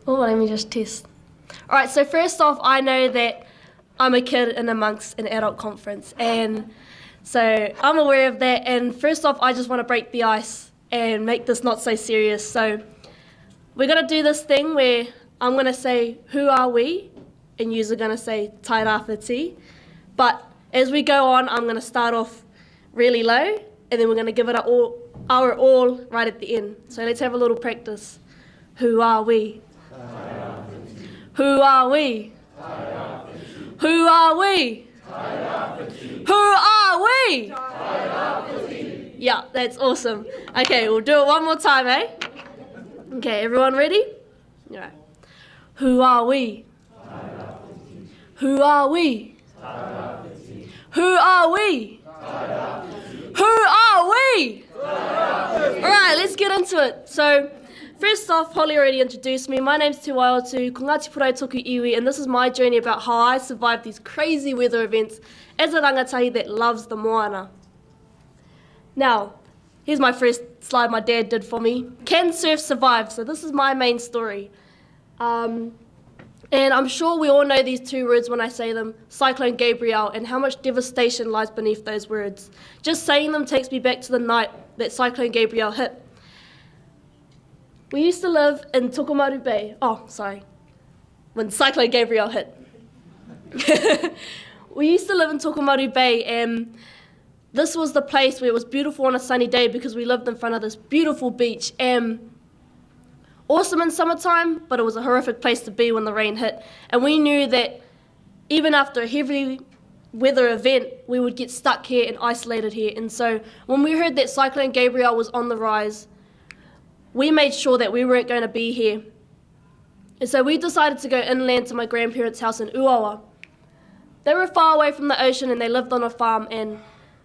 Oh, let me just test. All right, so first off, I know that I'm a kid in amongst an adult conference, and so I'm aware of that. And first off, I just want to break the ice and make this not so serious. So we're going to do this thing where I'm going to say, who are we? And you're going to say, Tairāwhiti. But as we go on, I'm going to start off really low, and then we're going to give it our all right at the end. So let's have a little practice. Who are we? Tairāwhiti. Who are we? Tairāwhiti. Who are we? Tairāwhiti. Who are we? Tairāwhiti. Yeah, that's awesome. Okay, we'll do it one more time, eh? Okay, everyone ready? All right. Who are we? Tairāwhiti. Who are we? Tairāwhiti. Who are we? Tairāwhiti. Who are we? Tairāwhiti. All right, let's get into it. So, first off, Holly already introduced me. My name's Te Waiotu, ko Ngāti Porou Toku Iwi, and this is my journey about how I survived these crazy weather events as a rangatahi that loves the moana. Now, here's my first slide my dad did for me. Can surf survive? So this is my main story. And I'm sure we all know these two words when I say them, Cyclone Gabrielle, and how much devastation lies beneath those words. Just saying them takes me back to the night that Cyclone Gabrielle hit. We used to live in Tokomaru Bay. Oh, sorry. When Cyclone Gabrielle hit. We used to live in Tokomaru Bay, and this was the place where it was beautiful on a sunny day because we lived in front of this beautiful beach. And awesome in summertime, but it was a horrific place to be when the rain hit. And we knew that even after a heavy weather event, we would get stuck here and isolated here. And so when we heard that Cyclone Gabrielle was on the rise, we made sure that we weren't going to be here. And so we decided to go inland to my grandparents' house in Uawa. They were far away from the ocean and they lived on a farm, and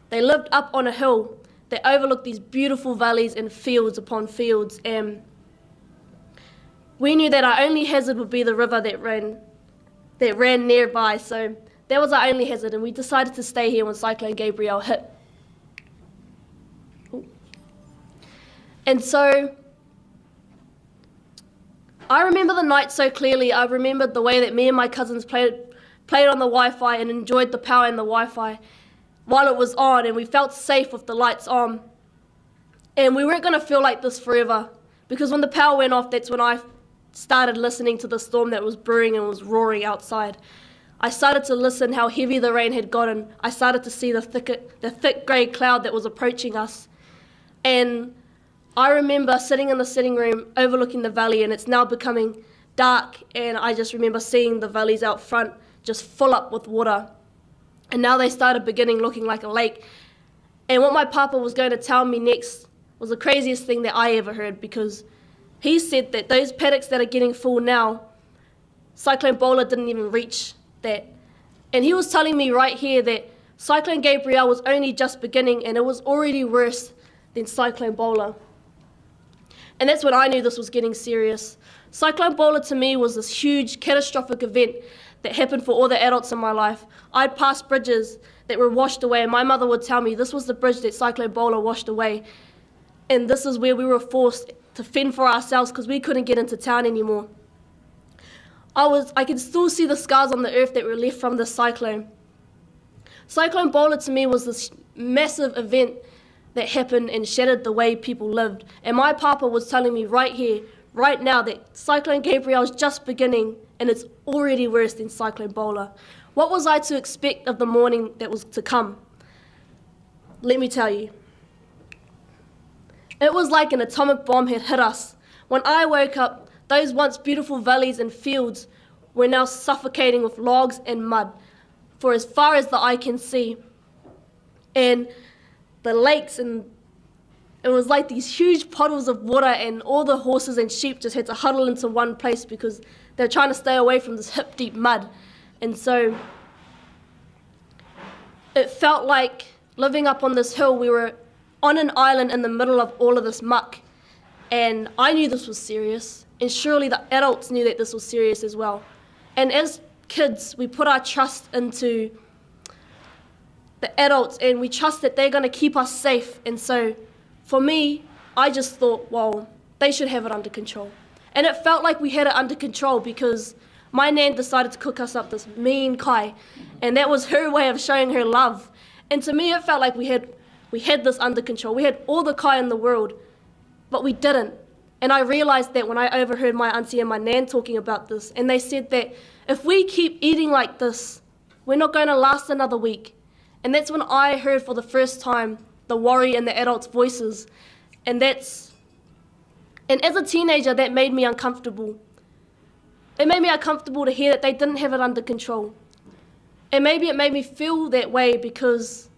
they lived up on a hill that overlooked these beautiful valleys and fields upon fields. And we knew that our only hazard would be the river that ran nearby. So that was our only hazard, and we decided to stay here when Cyclone Gabrielle hit. And so I remember the night so clearly. I remembered the way that me and my cousins played on the Wi-Fi and enjoyed the power in the Wi-Fi while it was on, and we felt safe with the lights on. And we weren't going to feel like this forever, because when the power went off, that's when I started listening to the storm that was brewing and was roaring outside. I started to listen how heavy the rain had gotten. I started to see the thick grey cloud that was approaching us. And I remember sitting in the sitting room overlooking the valley, and it's now becoming dark, and I just remember seeing the valleys out front just full up with water. And now they started beginning looking like a lake. And what my papa was going to tell me next was the craziest thing that I ever heard, because he said that those paddocks that are getting full now, Cyclone Bola didn't even reach that. And he was telling me right here that Cyclone Gabrielle was only just beginning, and it was already worse than Cyclone Bola. And that's when I knew this was getting serious. Cyclone Bola to me was this huge catastrophic event that happened for all the adults in my life. I'd passed bridges that were washed away, and my mother would tell me this was the bridge that Cyclone Bola washed away. And this is where we were forced to fend for ourselves because we couldn't get into town anymore. I could still see the scars on the earth that were left from the cyclone. Cyclone Bola to me was this massive event that happened and shattered the way people lived. And my papa was telling me right here, right now, that Cyclone Gabrielle is just beginning, and it's already worse than Cyclone Bola. What was I to expect of the morning that was to come? Let me tell you. It was like an atomic bomb had hit us. When I woke up, those once beautiful valleys and fields were now suffocating with logs and mud for as far as the eye can see. And the lakes, and it was like these huge puddles of water, and all the horses and sheep just had to huddle into one place because they were trying to stay away from this hip-deep mud. And so it felt like living up on this hill, we were on an island in the middle of all of this muck. And I knew this was serious, and surely the adults knew that this was serious as well. And as kids, we put our trust into the adults, and we trust that they're going to keep us safe. And so for me, I just thought, well, they should have it under control. And it felt like we had it under control because my nan decided to cook us up this mean kai, and that was her way of showing her love. And to me, it felt like we had this under control. We had all the kai in the world, but we didn't. And I realized that when I overheard my auntie and my nan talking about this, and they said that if we keep eating like this, we're not going to last another week. And that's when I heard for the first time the worry in the adults' voices. And as a teenager, that made me uncomfortable. It made me uncomfortable to hear that they didn't have it under control. And maybe it made me feel that way because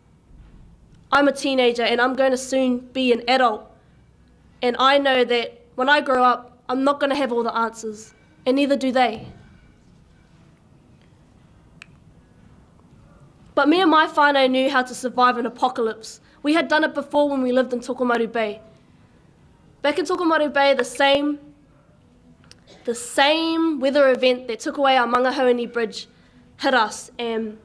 I'm a teenager and I'm going to soon be an adult. And I know that when I grow up, I'm not going to have all the answers, and neither do they. But me and my whānau knew how to survive an apocalypse. We had done it before when we lived in Tokomaru Bay. Back in Tokomaru Bay, the same weather event that took away our Mangahoani Bridge hit us, and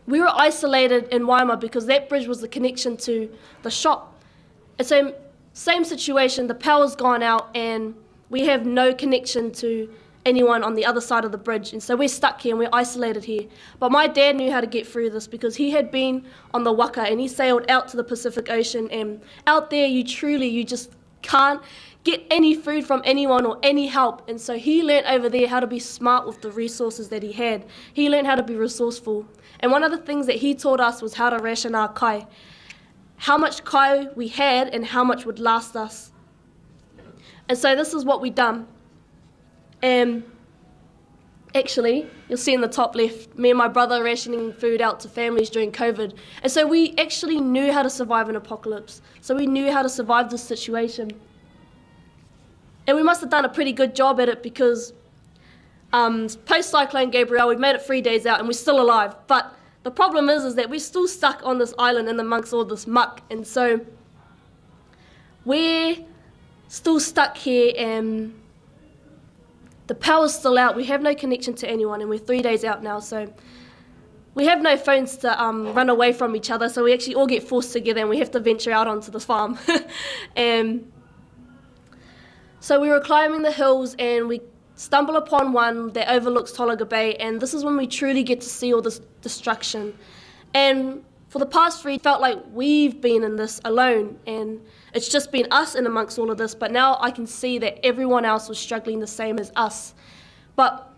we were isolated in Waima because that bridge was the connection to the shop. And so, same situation, the power's gone out and we have no connection to anyone on the other side of the bridge. And so we're stuck here and we're isolated here. But my dad knew how to get through this because he had been on the waka and he sailed out to the Pacific Ocean. And out there, you just can't get any food from anyone or any help. And so he learned over there how to be smart with the resources that he had. He learned how to be resourceful. And one of the things that he taught us was how to ration our kai. How much kai we had and how much would last us. And so this is what we done. Actually, you'll see in the top left, me and my brother rationing food out to families during COVID. And so we actually knew how to survive an apocalypse. So we knew how to survive this situation. And we must have done a pretty good job at it because post-Cyclone Gabrielle, we've made it 3 days out and we're still alive. But the problem is that we're still stuck on this island and amongst all this muck. And so we're still stuck here and the power's still out. We have no connection to anyone and we're 3 days out now. So we have no phones to run away from each other. So we actually all get forced together and we have to venture out onto the farm. So we were climbing the hills and we stumble upon one that overlooks Tolaga Bay, and this is when we truly get to see all this destruction. And for the past 3, it felt like we've been in this alone, and it's just been us in amongst all of this, but now I can see that everyone else was struggling the same as us. But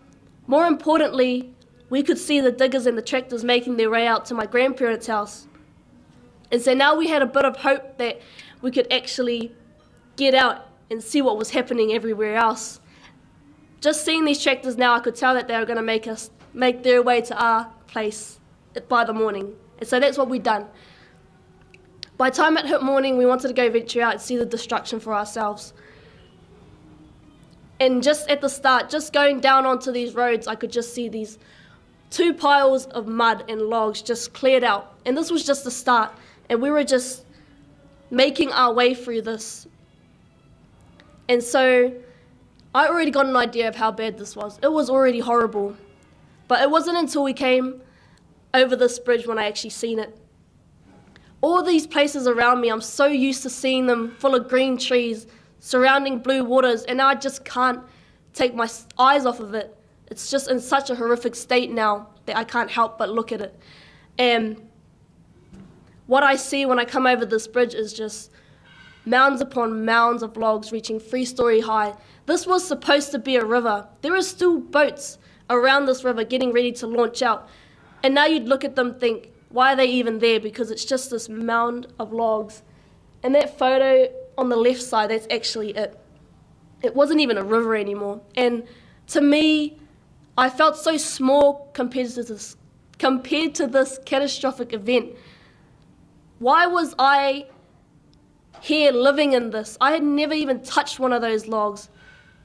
more importantly, we could see the diggers and the tractors making their way out to my grandparents' house. And so now we had a bit of hope that we could actually get out and see what was happening everywhere else. Just seeing these tractors now, I could tell that they were going to make their way to our place by the morning. And so that's what we'd done. By the time it hit morning, we wanted to go venture out and see the destruction for ourselves. And just at the start, just going down onto these roads, I could just see these 2 piles of mud and logs just cleared out. And this was just the start. And we were just making our way through this. And so I already got an idea of how bad this was. It was already horrible. But it wasn't until we came over this bridge when I actually seen it. All these places around me, I'm so used to seeing them full of green trees, surrounding blue waters, and now I just can't take my eyes off of it. It's just in such a horrific state now that I can't help but look at it. And what I see when I come over this bridge is just mounds upon mounds of logs reaching 3-story high. This was supposed to be a river. There are still boats around this river getting ready to launch out. And now you'd look at them and think, why are they even there? Because it's just this mound of logs. And that photo on the left side, that's actually it. It wasn't even a river anymore. And to me, I felt so small compared to this catastrophic event. Why was I here living in this? I had never even touched one of those logs.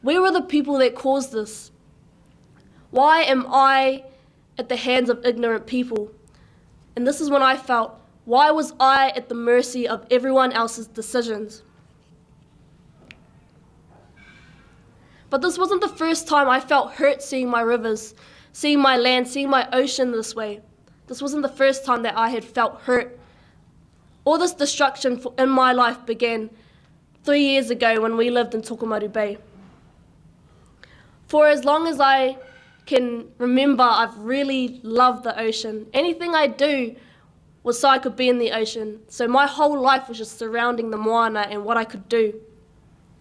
Where were the people that caused this? Why am I at the hands of ignorant people? And this is when I felt, why was I at the mercy of everyone else's decisions? But this wasn't the first time I felt hurt seeing my rivers, seeing my land, seeing my ocean this way. This wasn't the first time that I had felt hurt. All this destruction in my life began 3 years ago when we lived in Tokomaru Bay. For as long as I can remember, I've really loved the ocean. Anything I do was so I could be in the ocean. So my whole life was just surrounding the moana and what I could do.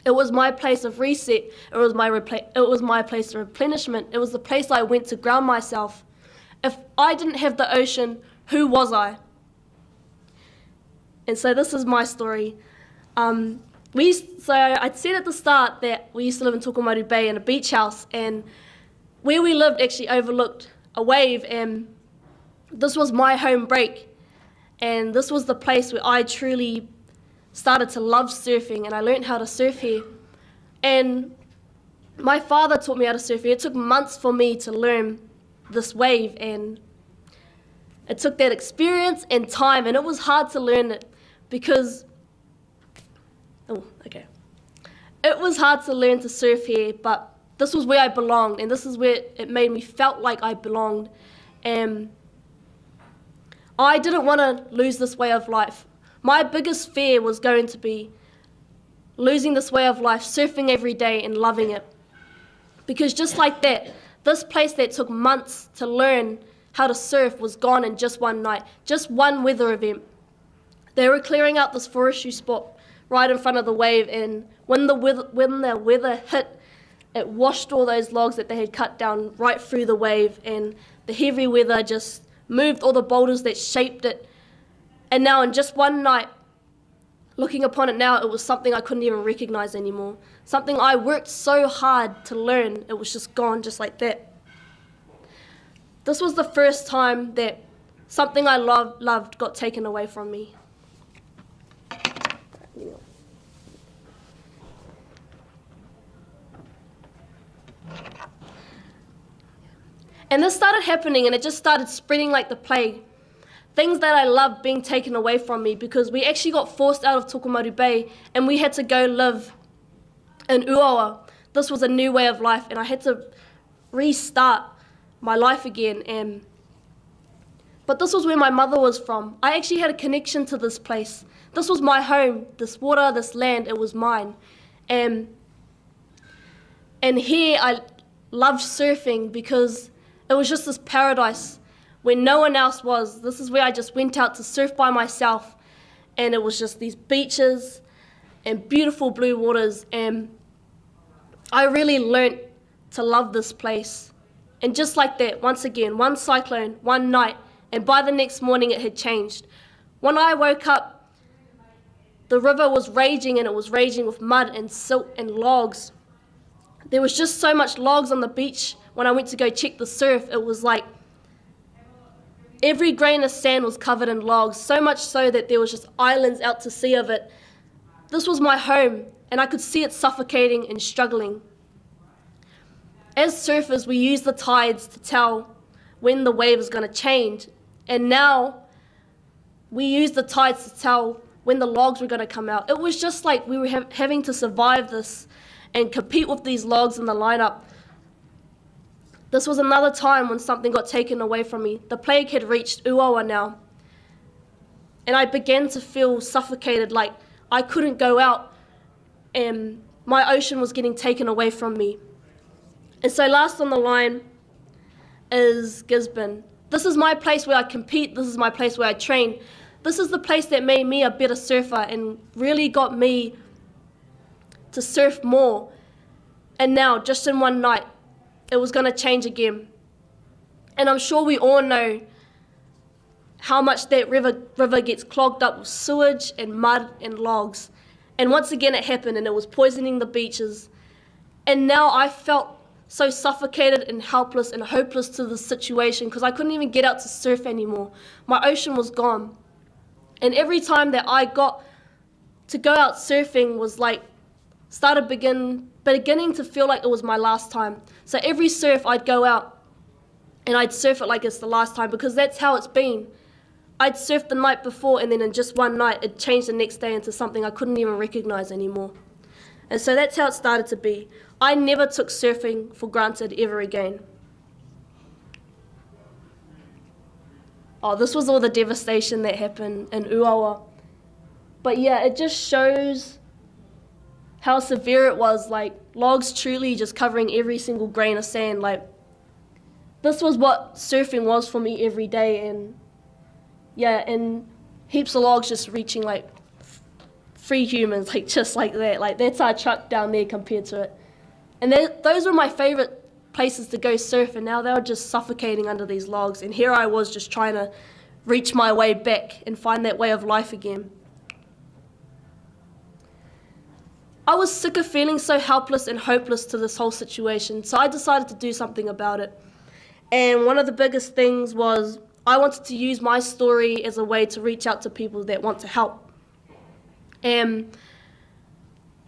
It was my place of reset. It was my place of replenishment. It was the place I went to ground myself. If I didn't have the ocean, who was I? And so this is my story. So I said at the start that we used to live in Tokomaru Bay in a beach house, and where we lived actually overlooked a wave, and this was my home break. And this was the place where I truly started to love surfing, and I learned how to surf here. And my father taught me how to surf here. It took months for me to learn this wave, and it took that experience and time, and it was hard to learn it because, it was hard to learn to surf here, but this was where I belonged, and this is where it made me felt like I belonged. And I didn't want to lose this way of life. My biggest fear was going to be losing this way of life, surfing every day and loving it. Because just like that, this place that took months to learn how to surf was gone in just one night, just one weather event. They were clearing out this forestry spot right in front of the wave, and when the weather hit, it washed all those logs that they had cut down right through the wave, and the heavy weather just moved all the boulders that shaped it. And now in just one night, looking upon it now, it was something I couldn't even recognize anymore. Something I worked so hard to learn, it was just gone just like that. This was the first time that something I loved got taken away from me. And this started happening, and it just started spreading like the plague. Things that I loved being taken away from me, because we actually got forced out of Tokomaru Bay and we had to go live in Uawa. This was a new way of life, and I had to restart my life again. But this was where my mother was from. I actually had a connection to this place. This was my home, this water, this land, it was mine. And here I loved surfing because it was just this paradise where no one else was. This is where I just went out to surf by myself, and it was just these beaches and beautiful blue waters, and I really learnt to love this place. And just like that, once again, one cyclone, one night, and by the next morning it had changed. When I woke up, the river was raging, and it was raging with mud and silt and logs. There was just so much logs on the beach. When I went to go check the surf, it was like every grain of sand was covered in logs, so much so that there was just islands out to sea of it. This was my home, and I could see it suffocating and struggling. As surfers, we use the tides to tell when the wave is going to change, and now we use the tides to tell when the logs were going to come out. It was just like we were having to survive this and compete with these logs in the lineup. This was another time when something got taken away from me. The plague had reached Uawa now, and I began to feel suffocated, like I couldn't go out, and my ocean was getting taken away from me. And so last on the line is Gisborne. This is my place where I compete. This is my place where I train. This is the place that made me a better surfer and really got me to surf more. And now, just in one night, it was going to change again. And I'm sure we all know how much that river gets clogged up with sewage and mud and logs. And once again it happened, and it was poisoning the beaches. And now I felt so suffocated and helpless and hopeless to the situation, because I couldn't even get out to surf anymore. My ocean was gone. And every time that I got to go out surfing was like beginning to feel like it was my last time. So every surf I'd go out and I'd surf it like it's the last time, because that's how it's been. I'd surf the night before, and then in just one night it changed the next day into something I couldn't even recognize anymore. And so that's how it started to be. I never took surfing for granted ever again. Oh, this was all the devastation that happened in Uawa. But yeah, it just shows how severe it was, like logs truly just covering every single grain of sand. Like, this was what surfing was for me every day, and yeah, and heaps of logs just reaching like 3 humans, like just like that. Like, that's our truck down there compared to it. And those were my favorite places to go surf, and now they were just suffocating under these logs, and here I was just trying to reach my way back and find that way of life again. I was sick of feeling so helpless and hopeless to this whole situation, so I decided to do something about it. And one of the biggest things was I wanted to use my story as a way to reach out to people that want to help. And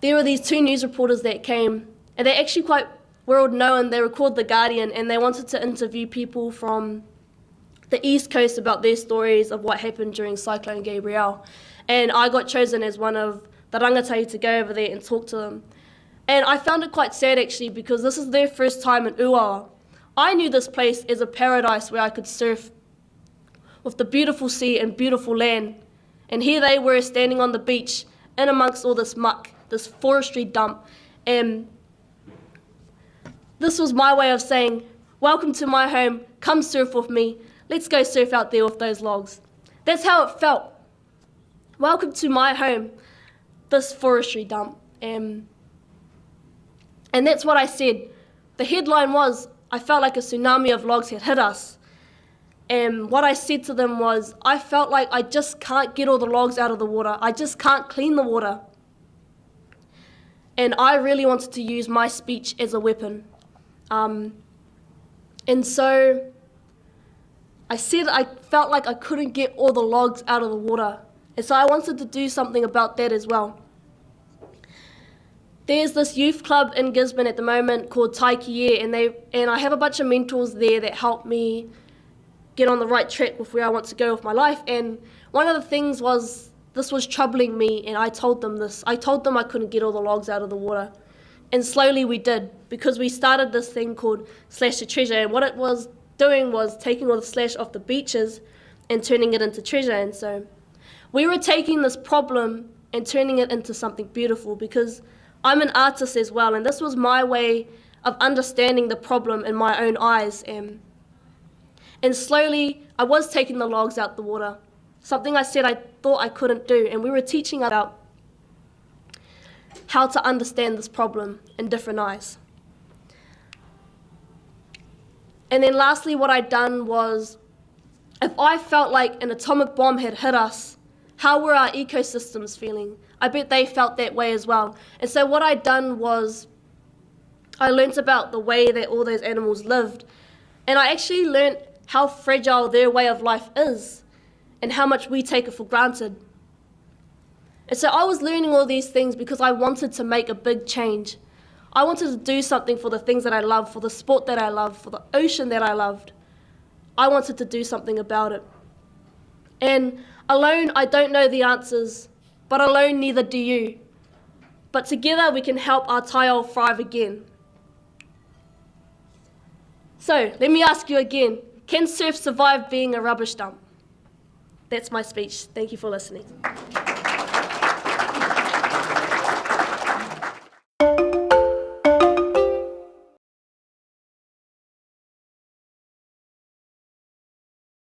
there were these 2 news reporters that came, and they're actually quite world known. They were called The Guardian, and they wanted to interview people from the East Coast about their stories of what happened during Cyclone Gabrielle. And I got chosen as one of the rangatahi to go over there and talk to them. And I found it quite sad actually, because this is their first time in Uawa. I knew this place as a paradise where I could surf with the beautiful sea and beautiful land. And here they were standing on the beach in amongst all this muck, this forestry dump. And this was my way of saying, welcome to my home, come surf with me. Let's go surf out there with those logs. That's how it felt. Welcome to my home, this forestry dump. And that's what I said. The headline was, I felt like a tsunami of logs had hit us. And what I said to them was, I felt like I just can't get all the logs out of the water. I just can't clean the water. And I really wanted to use my speech as a weapon. And so I said I felt like I couldn't get all the logs out of the water. And so I wanted to do something about that as well. There's this youth club in Gisborne at the moment called Tairāwhiti, and I have a bunch of mentors there that help me get on the right track with where I want to go with my life. And one of the things was, this was troubling me, and I told them this. I told them I couldn't get all the logs out of the water. And slowly we did, because we started this thing called Slash to Treasure, and what it was doing was taking all the slash off the beaches and turning it into treasure. And so we were taking this problem and turning it into something beautiful, because I'm an artist as well, and this was my way of understanding the problem in my own eyes. And slowly I was taking the logs out the water, something I said I thought I couldn't do, and we were teaching about how to understand this problem in different eyes. And then lastly, what I'd done was, if I felt like an atomic bomb had hit us, how were our ecosystems feeling? I bet they felt that way as well. And so what I'd done was, I learnt about the way that all those animals lived, and I actually learnt how fragile their way of life is, and how much we take it for granted. And so I was learning all these things because I wanted to make a big change. I wanted to do something for the things that I love, for the sport that I love, for the ocean that I loved. I wanted to do something about it. And alone, I don't know the answers, but alone, neither do you. But together, we can help our taiao thrive again. So, let me ask you again, can surf survive being a rubbish dump? That's my speech. Thank you for listening.